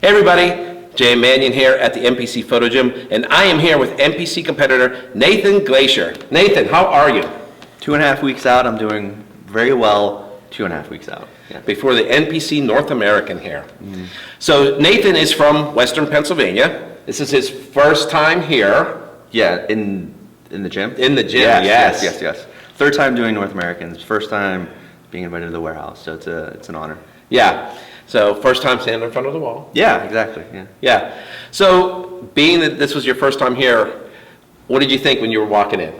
Hey everybody, Jay Manion here at the NPC Photo Gym, and I am here with NPC competitor Nathan Glaser. Nathan, how are you? 2.5 weeks out, I'm doing very well. 2.5 weeks out. Yeah. Before the NPC North American here. So Nathan is from Western Pennsylvania. This is his first time here. Yeah, in the gym? In the gym, yes. Third time doing North Americans, first time being invited to the warehouse, so it's an honor. Yeah. So first time standing in front of the wall. Yeah, exactly. Yeah. So being that this was your first time here, what did you think when you were walking in?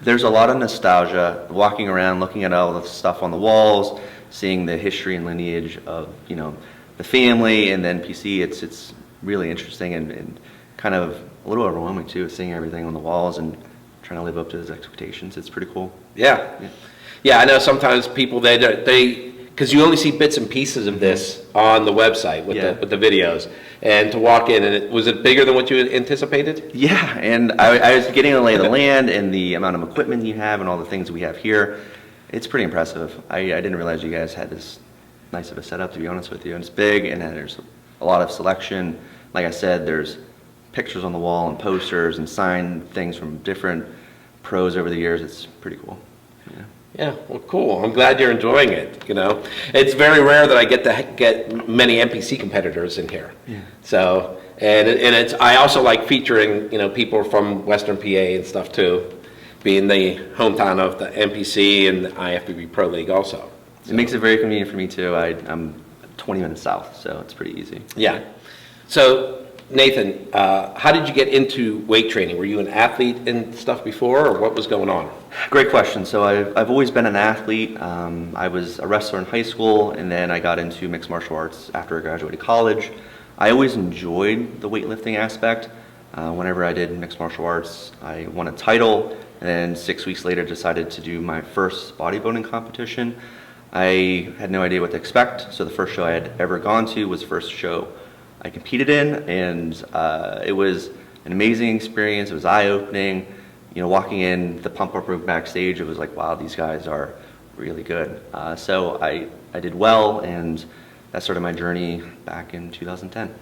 There's a lot of nostalgia, walking around, looking at all the stuff on the walls, seeing the history and lineage of, the family and the NPC. It's really interesting and kind of a little overwhelming too, seeing everything on the walls and trying to live up to those expectations. It's pretty cool. Yeah, I know sometimes people, they because you only see bits and pieces of this on the website with the videos, and to walk in, and was it bigger than what you anticipated? Yeah, and I was getting to lay the land and the amount of equipment you have and all the things we have here. It's pretty impressive. I didn't realize you guys had this nice of a setup, to be honest with you. And it's big, and there's a lot of selection. Like I said, there's pictures on the wall and posters and signed things from different pros over the years. It's pretty cool. Yeah, well, cool. I'm glad you're enjoying it. It's very rare that I get to get many NPC competitors in here. Yeah. So, and it's I also like featuring people from Western PA and stuff too, being the hometown of the NPC and the IFBB Pro League also. So. It makes it very convenient for me too. I'm 20 minutes south, so it's pretty easy. Yeah. So Nathan, how did you get into weight training? Were you an athlete and stuff before, or what was going on? Great question. So I've always been an athlete. I was a wrestler in high school, and then I got into mixed martial arts after I graduated college. I always enjoyed the weightlifting aspect. Whenever I did mixed martial arts, I won a title, and then 6 weeks later decided to do my first bodybuilding competition. I had no idea what to expect, so the first show I had ever gone to was the first show I competed in, and it was an amazing experience. It was eye-opening. Walking in the pump-up room backstage, it was like, wow, these guys are really good. So I did well, and that started my journey back in 2010.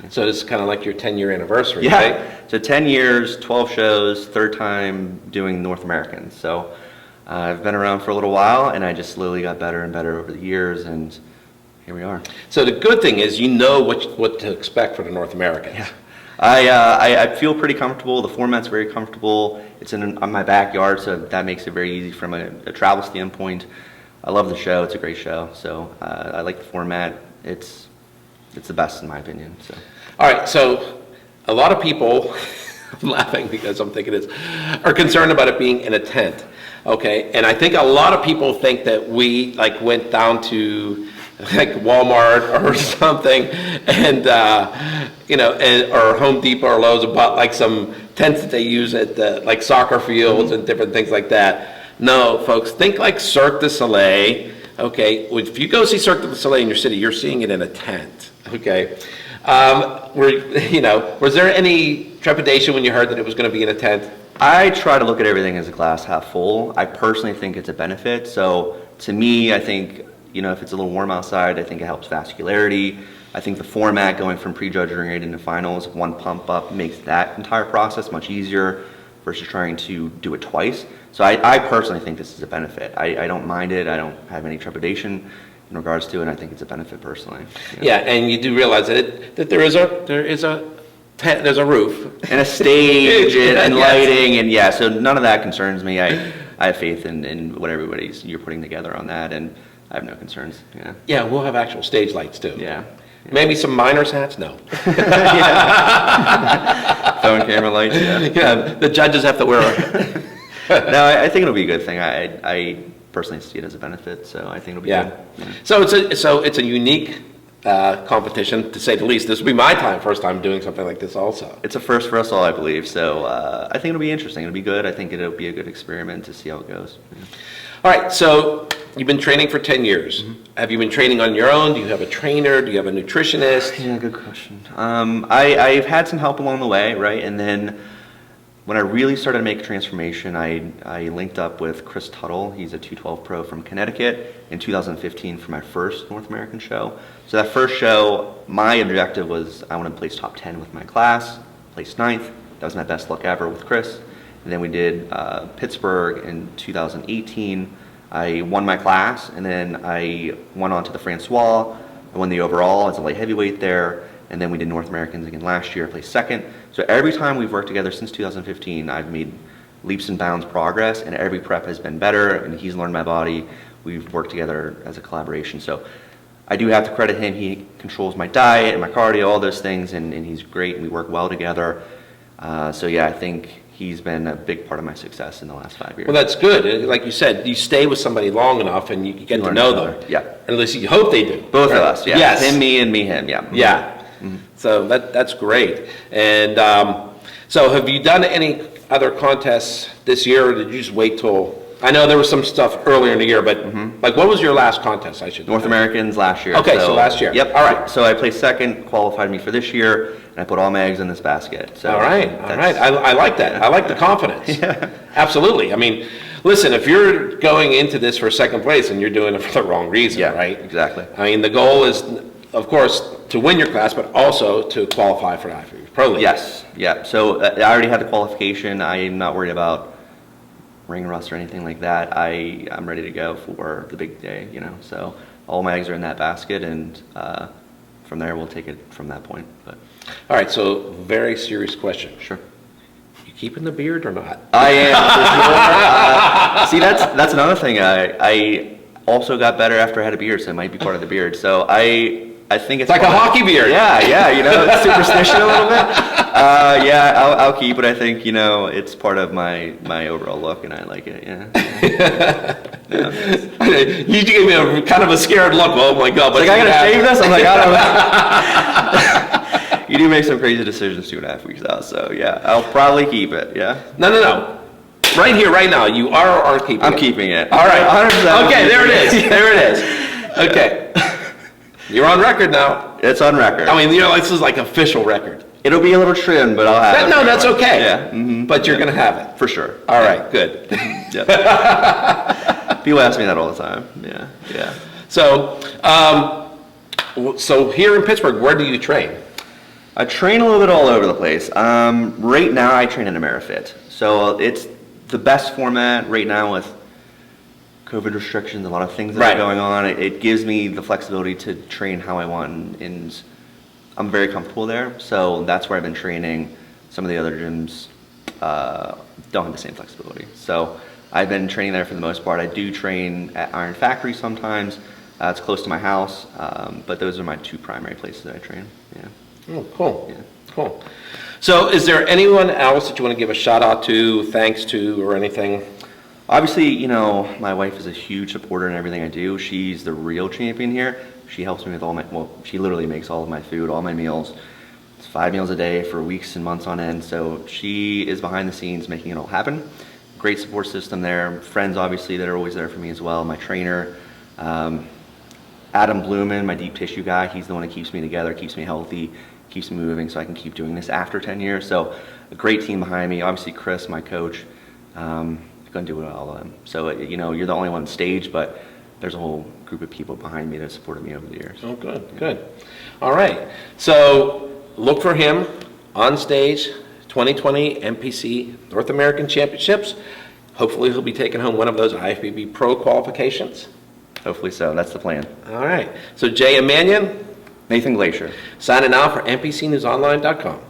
So this is kind of like your 10-year anniversary, yeah. Right? So 10 years, 12 shows, third time doing North American. So I've been around for a little while, and I just slowly got better and better over the years, and here we are. So the good thing is what to expect for the North Americans. Yeah. I feel pretty comfortable. The format's very comfortable. It's in my backyard, so that makes it very easy from a travel standpoint. I love the show. It's a great show. So I like the format. It's the best in my opinion. So. All right. So a lot of people, I'm laughing because I'm thinking are concerned about it being in a tent. Okay. And I think a lot of people think that we went down to Walmart or something, and or Home Depot or Lowe's and bought some tents that they use at the soccer fields and different things like that. No, folks, think like Cirque du Soleil. Okay, if you go see Cirque du Soleil in your city, you're seeing it in a tent. Okay, was there any trepidation when you heard that it was going to be in a tent? I try to look at everything as a glass half full. I personally think it's a benefit. So to me, I think if it's a little warm outside, I think it helps vascularity. I think the format going from prejudging right into finals, one pump up, makes that entire process much easier versus trying to do it twice. So I personally think this is a benefit. I don't mind it. I don't have any trepidation in regards to it. And I think it's a benefit personally. Yeah, and you do realize that there's a roof and a stage and lighting, and so none of that concerns me. I have faith in what you're putting together on that, and I have no concerns. Yeah, we'll have actual stage lights too. Yeah. Maybe some miners hats? No. Phone camera lights, Yeah, the judges have to wear them. No, I think it'll be a good thing. I personally see it as a benefit, so I think it'll be good. Yeah. So it's a unique competition, to say the least. This will be my first time doing something like this also. It's a first for us all, I believe, so I think it'll be interesting. It'll be good. I think it'll be a good experiment to see how it goes. Yeah. All right, so you've been training for 10 years. Mm-hmm. Have you been training on your own? Do you have a trainer? Do you have a nutritionist? Yeah, good question. I've had some help along the way, right? And then when I really started to make a transformation, I linked up with Chris Tuttle. He's a 212 pro from Connecticut in 2015 for my first North American show. So that first show, my objective was I wanted to place top 10 with my class, placed 9th. That was my best luck ever with Chris. And then we did Pittsburgh in 2018. I won my class, and then I went on to the Francois. I won the overall as a light heavyweight there. And then we did North Americans again last year, I placed 2nd. So every time we've worked together since 2015, I've made leaps and bounds progress, and every prep has been better, and he's learned my body. We've worked together as a collaboration. So I do have to credit him. He controls my diet and my cardio, all those things, and he's great, and we work well together. So yeah, I think he's been a big part of my success in the last 5 years. Well, that's good. Like you said, you stay with somebody long enough and you get to know them. Yeah. And at least you hope they do. Both of us, yeah. Yes. Him, me, and me, him, yeah. Yeah. So that's great. And so have you done any other contests this year, or did you just wait till, I know there was some stuff earlier in the year, but like what was your last contest? I should North Americans last year. Okay, so last year. Yep. All right. So I placed 2nd, qualified me for this year, and I put all my eggs in this basket. So All right. I like that. I like the confidence. Yeah. Absolutely. I mean, listen, if you're going into this for 2nd place and you're doing it for the wrong reason, Yeah, right? exactly. I mean, the goal is, of course, to win your class, but also to qualify for the IFBB Pro League. Yes, yeah. So I already had the qualification. I'm not worried about ring rust or anything like that. I'm ready to go for the big day, you know. So all my eggs are in that basket, and from there we'll take it from that point. But All right, so very serious question. sure. You keeping the beard or not? I am. For sure. See, that's another thing. I also got better after I had a beard, so it might be part of the beard. So I think it's Like a hockey beard. Yeah, you know, it's superstition a little bit. Yeah, I'll keep it. I think, you know, it's part of my overall look, and I like it. Yeah. You gave me a kind of a scared look. Oh my God! But Like, I gotta shave this. I'm like, I don't know. You do make some crazy decisions 2.5 weeks out, so yeah, I'll probably keep it. Yeah. No. Right here, right now, you are keeping I'm it. keeping it. All right. 100%. Okay, there it is. There it is. Okay. You're on record now. It's on record. I mean, this is like official record. It'll be a little trimmed, but I'll have it. No, that's okay. Yeah. But you're going to have it. For sure. All right, good. Yeah. People ask me that all the time. Yeah. So, so here in Pittsburgh, where do you train? I train a little bit all over the place. Right now, I train in AmeriFit. So it's the best format right now with COVID restrictions, a lot of things that are going on. It gives me the flexibility to train how I want, and I'm very comfortable there. So that's where I've been training. Some of the other gyms don't have the same flexibility. So I've been training there for the most part. I do train at Iron Factory sometimes. It's close to my house, but those are my 2 primary places that I train. Yeah. Oh, cool. Yeah. Cool. So is there anyone else that you want to give a shout out to, thanks to, or anything? Obviously, you know, my wife is a huge supporter in everything I do. She's the real champion here. She helps me with she literally makes all of my food, all my meals. It's 5 meals a day for weeks and months on end. So she is behind the scenes making it all happen. Great support system there. Friends, obviously, that are always there for me as well. My trainer, Adam Blumen, my deep tissue guy. He's the one that keeps me together, keeps me healthy, keeps me moving so I can keep doing this after 10 years. So a great team behind me. Obviously, Chris, my coach. Couldn't do it with all of them. So, you know, you're the only one on stage, but there's a whole group of people behind me that supported me over the years. Oh, good. All right. So look for him on stage, 2020 NPC North American Championships. Hopefully he'll be taking home one of those IFBB Pro qualifications. Hopefully so. That's the plan. All right. So Jay and Manion, Nathan Glaser. signing out for NPCNewsOnline.com.